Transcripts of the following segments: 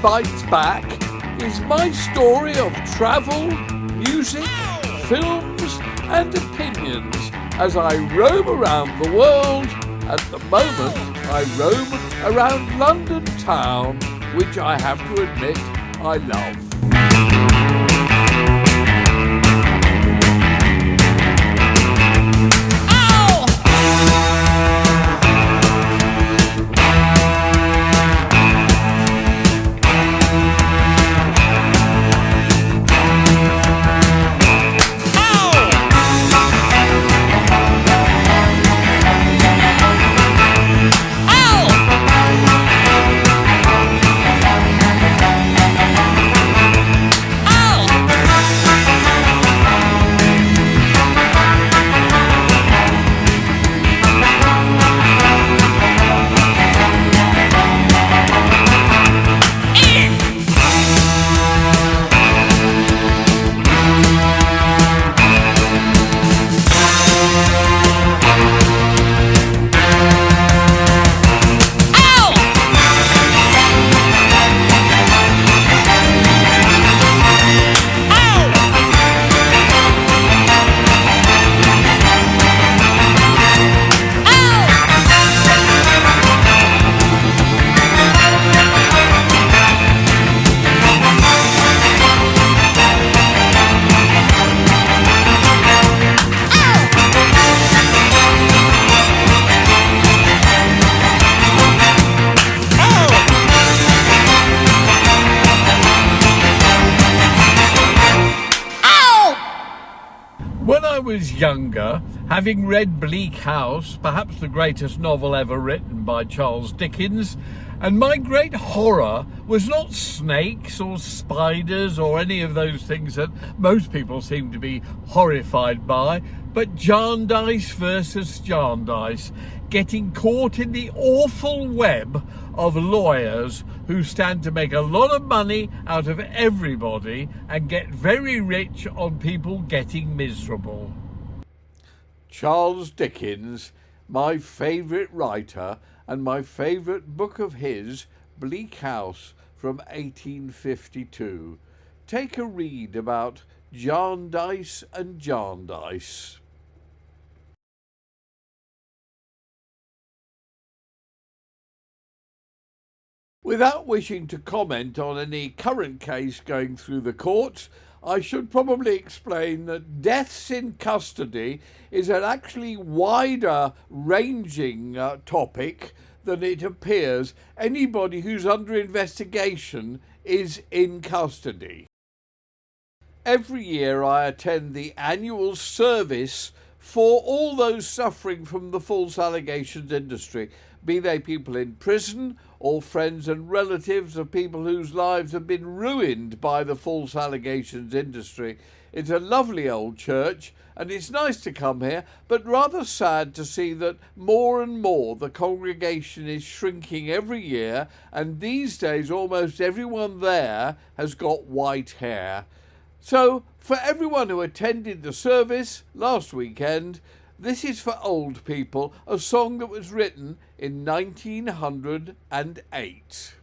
Bites Back is my story of travel, music, films and opinions as I roam around the world. At the moment, I roam around London town, which I have to admit I love. When I was younger, having read Bleak House, perhaps the greatest novel ever written by Charles Dickens, and my great horror was not snakes or spiders or any of those things that most people seem to be horrified by, but Jarndyce versus Jarndyce, getting caught in the awful web of lawyers who stand to make a lot of money out of everybody and get very rich on people getting miserable. Charles Dickens, my favourite writer, and my favourite book of his, Bleak House from 1852. Take a read about Jarndyce and Jarndyce. Without wishing to comment on any current case going through the courts, I should probably explain that deaths in custody is an actually wider ranging topic than it appears. Anybody who's under investigation is in custody. Every year I attend the annual service for all those suffering from the false allegations industry, be they people in prison or friends and relatives of people whose lives have been ruined by the false allegations industry. It's a lovely old church and it's nice to come here, but rather sad to see that more and more the congregation is shrinking every year, and these days almost everyone there has got white hair. So for everyone who attended the service last weekend, this is for old people, a song that was written in 1908.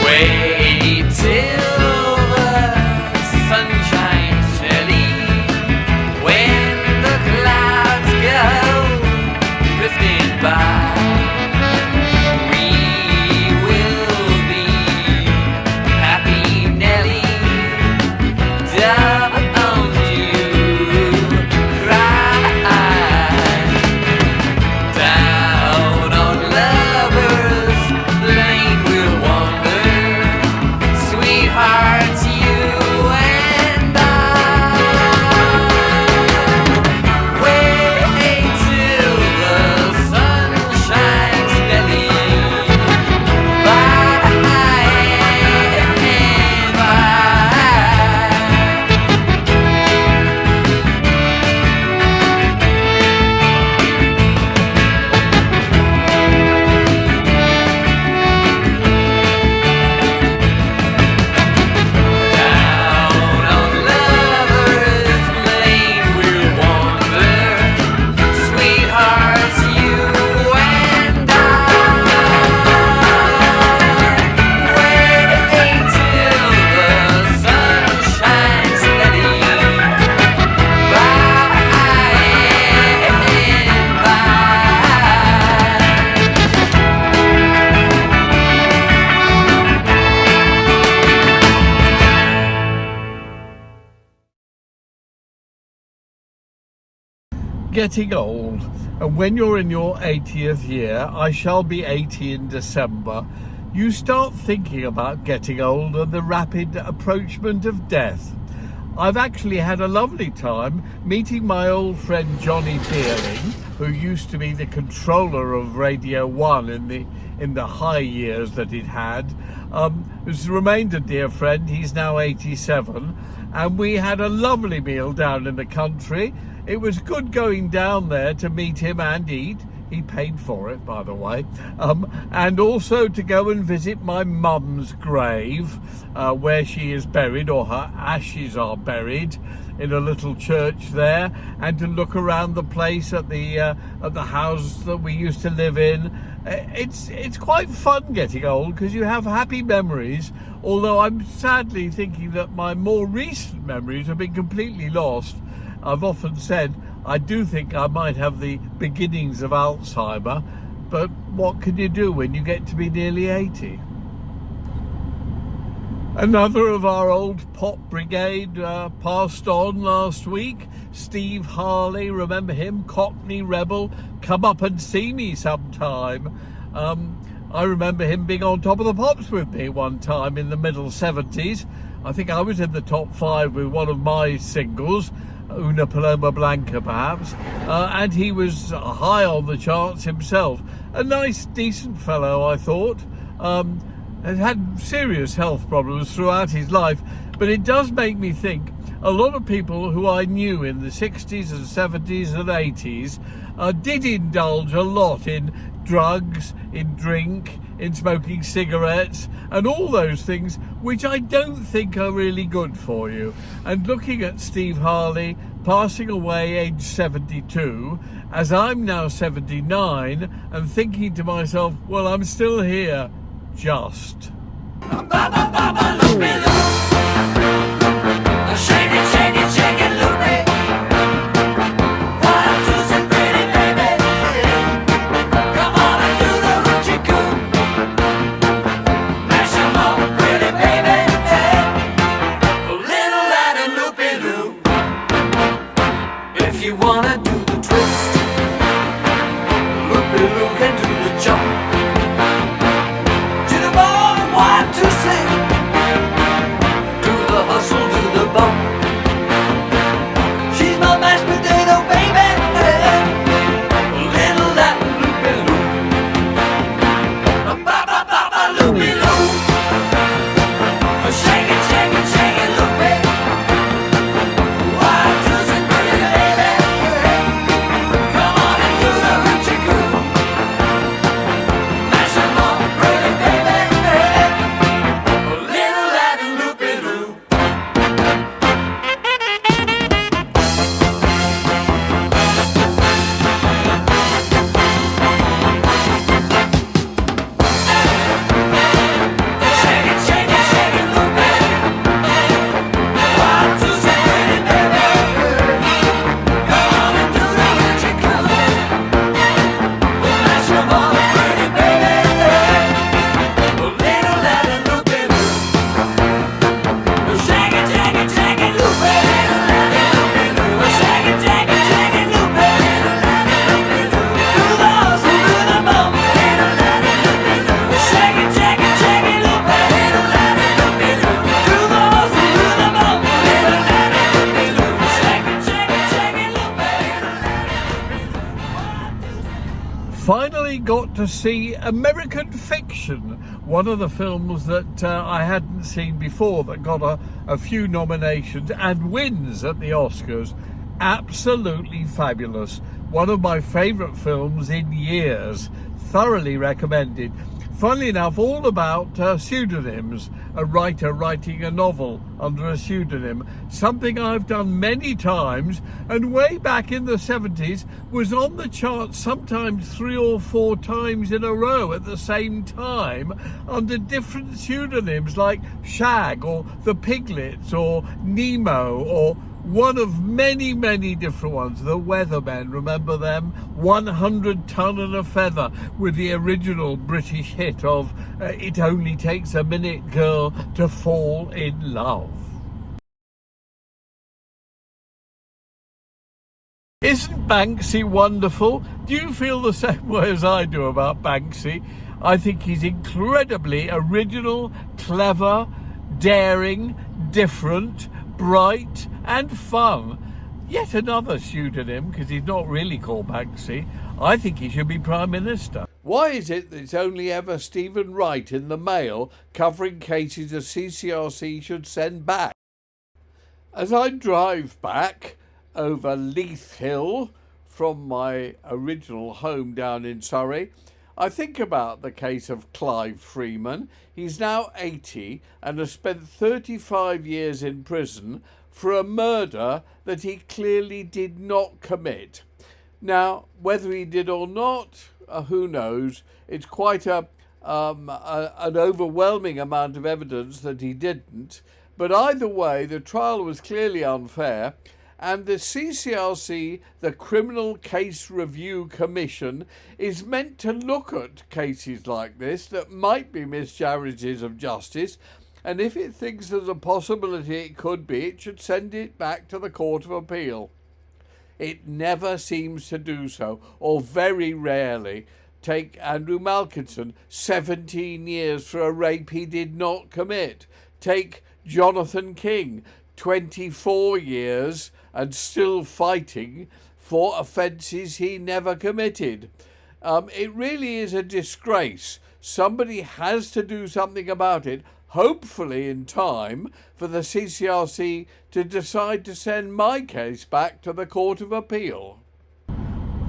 Wait till the sun shines early, when the clouds go drifting by. We will be happy, Nelly. Don't you cry. Down on love. getting old, and when you're in your 80th year, I shall be 80 in December, you start thinking about getting old and the rapid approachment of death. I've actually had a lovely time meeting my old friend Johnny Deering, who used to be the controller of Radio 1 in the high years that it had. Who's remained a dear friend. He's now 87, and we had a lovely meal down in the country. It was good going down there to meet him and eat. He paid for it, by the way. And also to go and visit my mum's grave, where she is buried, or her ashes are buried, in a little church there, and to look around the place at the house that we used to live in. It's quite fun getting old because you have happy memories, although I'm sadly thinking that my more recent memories have been completely lost. I've often said I do think I might have the beginnings of Alzheimer, but what can you do when you get to be nearly 80? Another of our old pop brigade passed on last week. Steve Harley, remember him? Cockney rebel, come up and see me sometime. I remember him being on Top of the Pops with me one time in the middle 70s. I think I was in the top 5 with one of my singles, Una Paloma Blanca perhaps, and he was high on the charts himself. A nice, decent fellow, I thought. Had serious health problems throughout his life, but it does make me think a lot of people who I knew in the 60s and 70s and 80s did indulge a lot in drugs, in drink, in smoking cigarettes, and all those things which I don't think are really good for you. And looking at Steve Harley passing away aged 72, as I'm now 79, and thinking to myself, well, I'm still here, just. Shake it, shake it, shake it, loopy. 1, 2, 3, pretty baby. Come on and do the hoochie coo. Mash 'em up, pretty baby. A little light and loopy loo. If you wanna do the twist, loopy loo can do the jump. Do the ball, 1, 2, 6. Do the hustle, do the bump. She's my mashed potato baby. A little Latin loopy loo. Ba ba ba ba loopy loo. Shake it, shake it, shake it, loopy. 1, 2, 3, pretty baby. Come on and do the hoochie coo. Mash 'em up, pretty baby. A little Latin loopy loo. Shake it, shake it, shake it, loopy. 1, 2, 3, pretty baby. Come on and do the hoochie coo. Mash 'em up, pretty baby. A little Latin loopy loo. Shake it, shake it, shake it, loopy. Shake it, shake it, shake it, loopy. Do the hustle, do the bump. Shake it, shake it, shake it, loopy. Do the hustle, do the bump. Shake it, shake it, shake it, loopy. Finally got to see American Fiction, one of the films that I hadn't seen before, that got a few nominations and wins at the Oscars. Absolutely fabulous. One of my favourite films in years. Thoroughly recommended. Funnily enough, all about pseudonyms. A writer writing a novel under a pseudonym. Something I've done many times, and way back in the 70s was on the charts sometimes 3 or 4 times in a row at the same time under different pseudonyms like Shag or The Piglets or Nemo or one of many, many different ones. The Weathermen, remember them? 100 Ton and a Feather, with the original British hit of It Only Takes a Minute, Girl, to Fall in Love. Isn't Banksy wonderful? Do you feel the same way as I do about Banksy? I think he's incredibly original, clever, daring, different, bright and fun. Yet another shoot at him because he's not really called Banksy. I think he should be Prime Minister. Why is it that it's only ever Stephen Wright in the Mail covering cases the CCRC should send back? As I drive back over Leith Hill from my original home down in Surrey, I think about the case of Clive Freeman. He's now 80 and has spent 35 years in prison for a murder that he clearly did not commit. Now, whether he did or not, who knows? It's quite an overwhelming amount of evidence that he didn't. But either way, the trial was clearly unfair, and the CCRC, the Criminal Case Review Commission, is meant to look at cases like this that might be miscarriages of justice, and if it thinks there's a possibility it could be, it should send it back to the Court of Appeal. It never seems to do so, or very rarely. Take Andrew Malkinson, 17 years for a rape he did not commit. Take Jonathan King, 24 years and still fighting for offences he never committed. It really is a disgrace. Somebody has to do something about it, hopefully in time for the CCRC to decide to send my case back to the Court of Appeal.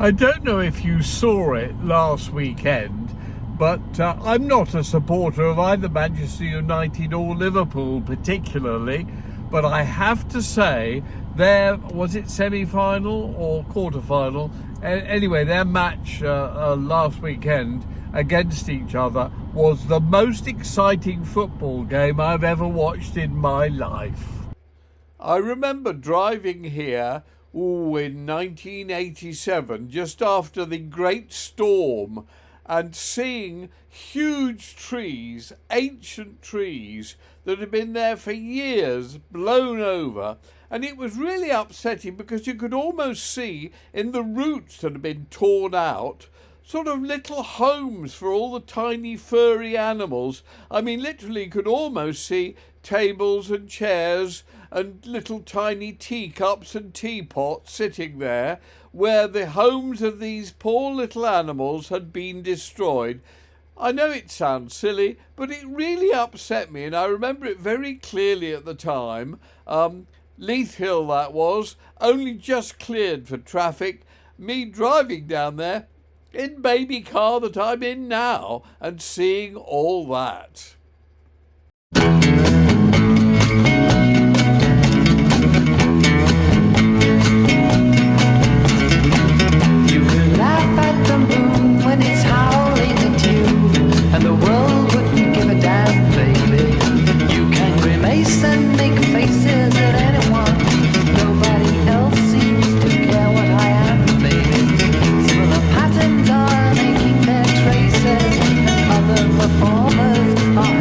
I don't know if you saw it last weekend, but I'm not a supporter of either Manchester United or Liverpool particularly, but I have to say was it semi-final or quarter-final? Anyway, their match last weekend against each other was the most exciting football game I've ever watched in my life. I remember driving here in 1987, just after the Great Storm, and seeing huge trees, ancient trees that had been there for years, blown over. And it was really upsetting because you could almost see in the roots that had been torn out sort of little homes for all the tiny furry animals. I mean, literally you could almost see tables and chairs and little tiny teacups and teapots sitting there where the homes of these poor little animals had been destroyed. I know it sounds silly, but it really upset me, and I remember it very clearly at the time. Leith Hill that was, only just cleared for traffic, me driving down there in baby car that I'm in now and seeing all that. You could laugh at the moon when it's howling at you, and the world wouldn't give a damn, baby. You can grimace and make faces at anyone. Nobody else seems to care what I am, baby. Similar patterns are making their traces, and other performers are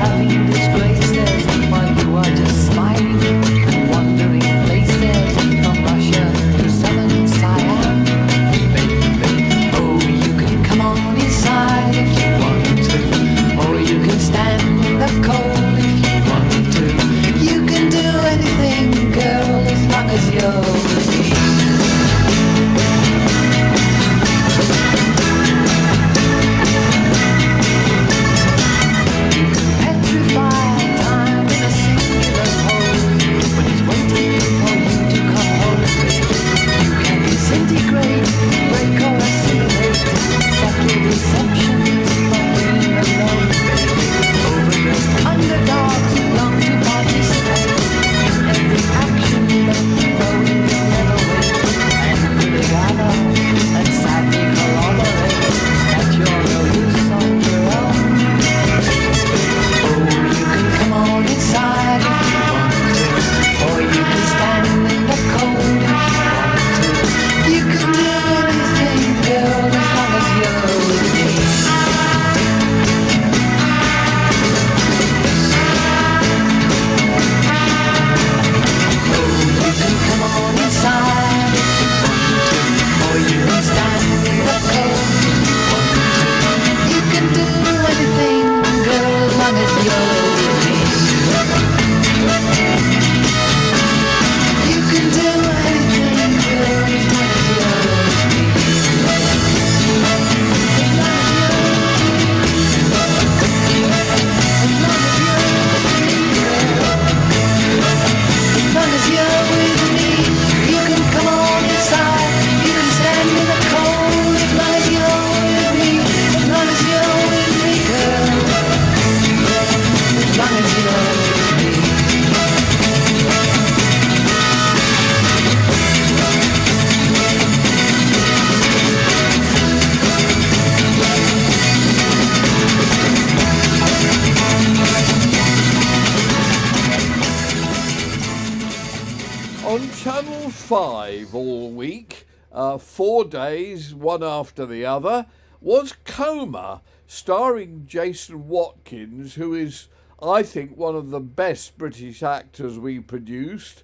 5 all week, 4 days, one after the other, was Coma, starring Jason Watkins, who is, I think, one of the best British actors we produced,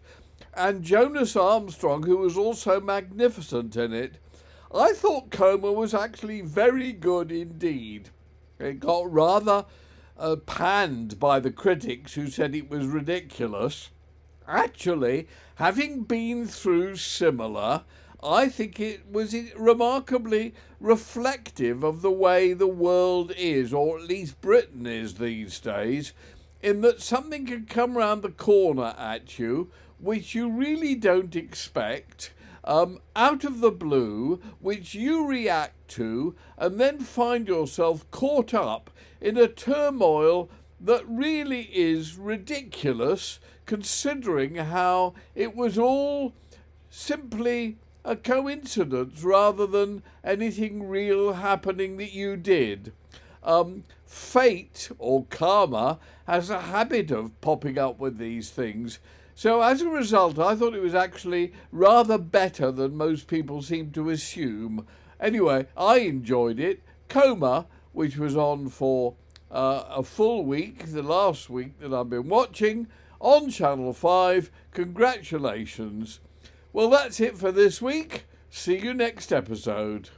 and Jonas Armstrong, who was also magnificent in it. I thought Coma was actually very good indeed. It got rather panned by the critics who said it was ridiculous. Actually, having been through similar, I think it was remarkably reflective of the way the world is, or at least Britain is these days, in that something can come round the corner at you which you really don't expect, out of the blue, which you react to, and then find yourself caught up in a turmoil that really is ridiculous, considering how it was all simply a coincidence rather than anything real happening that you did. Fate, or karma, has a habit of popping up with these things. So as a result, I thought it was actually rather better than most people seem to assume. Anyway, I enjoyed it. Coma, which was on for a full week, the last week that I've been watching, on Channel 5. Congratulations. Well, that's it for this week. See you next episode.